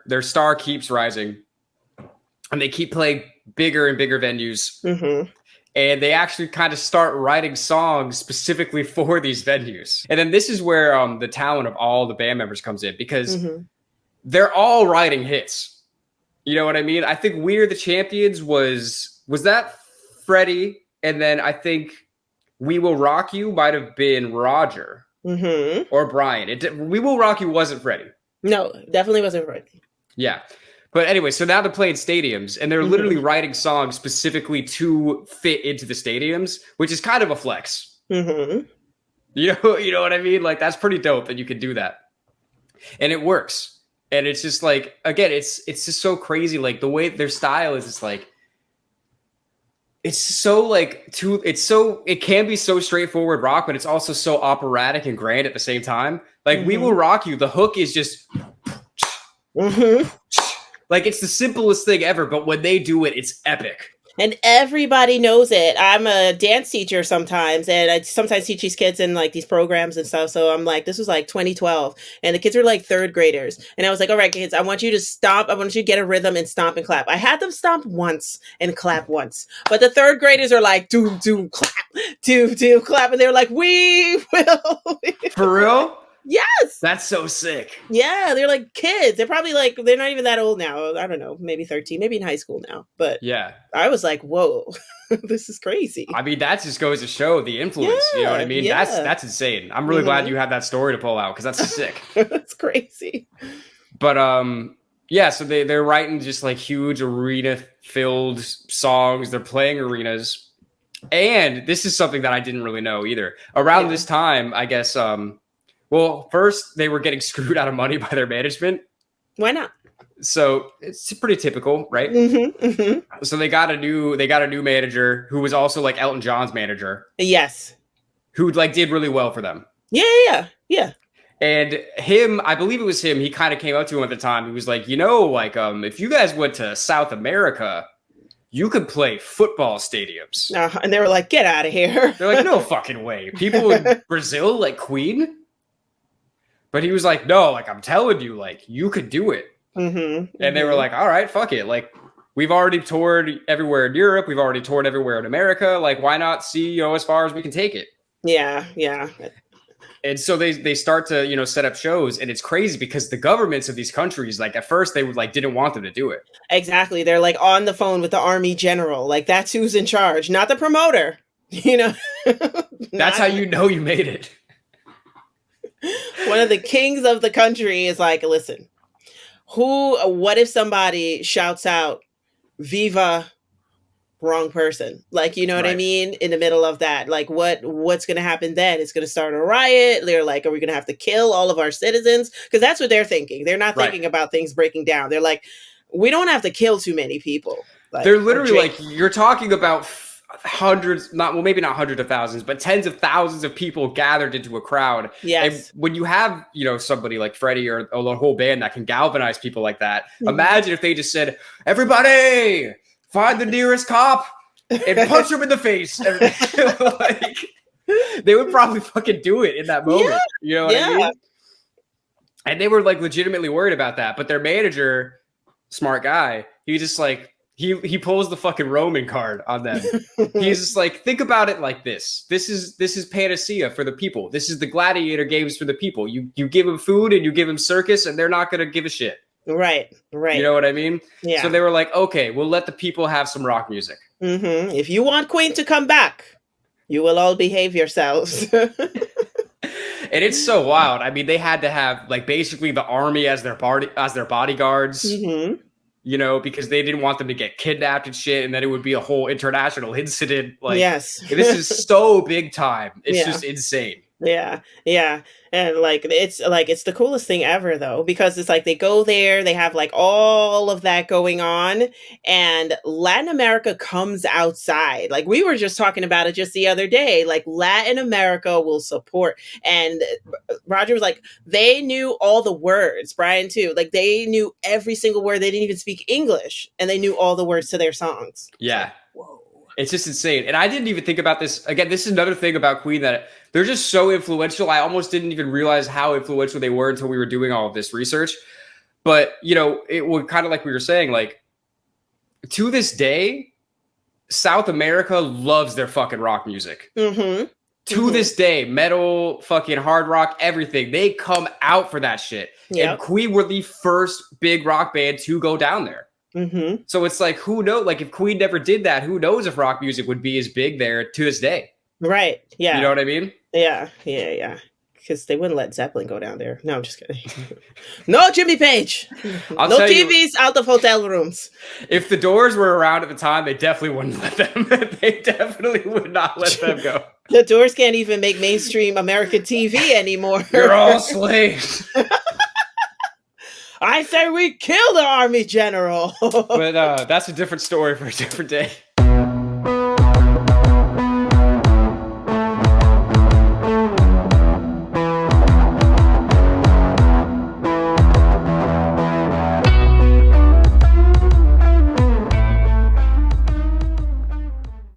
their star keeps rising, and they keep playing bigger and bigger venues. Mm-hmm. And they actually kind of start writing songs specifically for these venues. And then this is where the talent of all the band members comes in, because they're all writing hits. You know what I mean? I think We Are the Champions was that Freddie, and then I think We Will Rock You might have been Roger or Brian. We Will Rock You wasn't Freddie. No, definitely wasn't Freddie. Yeah. But anyway, so now they're playing stadiums, and they're literally writing songs specifically to fit into the stadiums, which is kind of a flex. You know what I mean? Like, that's pretty dope that you could do that, and it works. And it's just like, again, it's just so crazy. Like, the way their style is, it's like, it's so like it can be so straightforward rock, but it's also so operatic and grand at the same time. Like, We Will Rock You, the hook is just. Like, it's the simplest thing ever, but when they do it, it's epic. And everybody knows it. I'm a dance teacher sometimes, and I sometimes teach these kids in like these programs and stuff. So I'm like, this was like 2012, and the kids were like third graders. And I was like, all right, kids, I want you to stomp. I want you to get a rhythm and stomp and clap. I had them stomp once and clap once. But the third graders are like, doom, doom, clap, doom, doom, clap. And they were like, we will. For real? Yes. That's so sick. Yeah, they're like kids. They're probably like, they're not even that old now. I don't know, maybe 13, maybe in high school now. But yeah, I was like, whoa, this is crazy. I mean, that just goes to show the influence. You know what I mean? Yeah. That's insane. I'm really glad you had that story to pull out, because that's sick. That's crazy. But yeah, so they're writing just like huge arena-filled songs. They're playing arenas. And this is something that I didn't really know either. Around this time, I guess, well, first they were getting screwed out of money by their management. Why not? So it's pretty typical, right? So they got a new manager who was also like Elton John's manager. Yes. Who like did really well for them. Yeah. And him, I believe it was him, he kind of came up to him at the time. He was like, you know, like, if you guys went to South America, you could play football stadiums. And they were like, get out of here. They're like, no fucking way. People in Brazil, like Queen. But he was like, no, like, I'm telling you, like, you could do it. And they were like, all right, fuck it. Like, we've already toured everywhere in Europe. We've already toured everywhere in America. Like, why not see, you know, as far as we can take it? Yeah. And so they start to, you know, set up shows. And it's crazy because the governments of these countries, like, at first they would like didn't want them to do it. Exactly. They're like on the phone with the army general. Like, that's who's in charge, not the promoter. You know, that's how you know you made it. One of the kings of the country is like, listen, what if somebody shouts out, Viva, wrong person? Like, you know what I mean? In the middle of that, like, what's going to happen then? It's going to start a riot. They're like, are we going to have to kill all of our citizens? Because that's what they're thinking. They're not thinking about things breaking down. They're like, we don't have to kill too many people. Like, they're literally like, you're talking about hundreds, maybe not hundreds of thousands, but tens of thousands of people gathered into a crowd. Yes. And when you have, you know, somebody like Freddie or the whole band that can galvanize people like that, imagine if they just said, everybody, find the nearest cop and punch him in the face. Like, they would probably fucking do it in that moment. Yeah. You know what I mean? And they were like legitimately worried about that. But their manager, smart guy, he just like, He pulls the fucking Roman card on them. He's just like, think about it like this. This is Panacea for the people. This is the gladiator games for the people. You give them food and you give them circus, and they're not gonna give a shit. Right. You know what I mean? Yeah. So they were like, okay, we'll let the people have some rock music. If you want Queen to come back, you will all behave yourselves. And it's so wild. I mean, they had to have like basically the army as their bodyguards. You know, because they didn't want them to get kidnapped and shit, and then it would be a whole international incident. Like, yes, this is so big time. It's just insane. Yeah. And like it's the coolest thing ever though, because it's like they go there, they have like all of that going on, and Latin America comes outside. Like, we were just talking about it just the other day. Like, Latin America will support, and Roger was like, they knew all the words, Brian too. Like, they knew every single word. They didn't even speak English, and they knew all the words to their songs. Yeah. Like, whoa. It's just insane. And I didn't even think about this. Again, this is another thing about Queen, that they're just so influential. I almost didn't even realize how influential they were until we were doing all of this research. But, you know, it would kind of like we were saying, like, to this day, South America loves their fucking rock music. Mm-hmm. To this day, metal, fucking hard rock, everything, they come out for that shit. Yep. And Queen were the first big rock band to go down there. Mm-hmm. So it's like, who knows? Like, if Queen never did that, who knows if rock music would be as big there to this day? Right. Yeah. You know what I mean? Yeah. Because they wouldn't let Zeppelin go down there. No, I'm just kidding. No Jimmy Page. I'll No tell you- TVs out of hotel rooms. If the Doors were around at the time, they definitely wouldn't let them. They definitely would not let them go. The Doors can't even make mainstream American TV anymore. You're all slaves. I say we kill the army general. But that's a different story for a different day.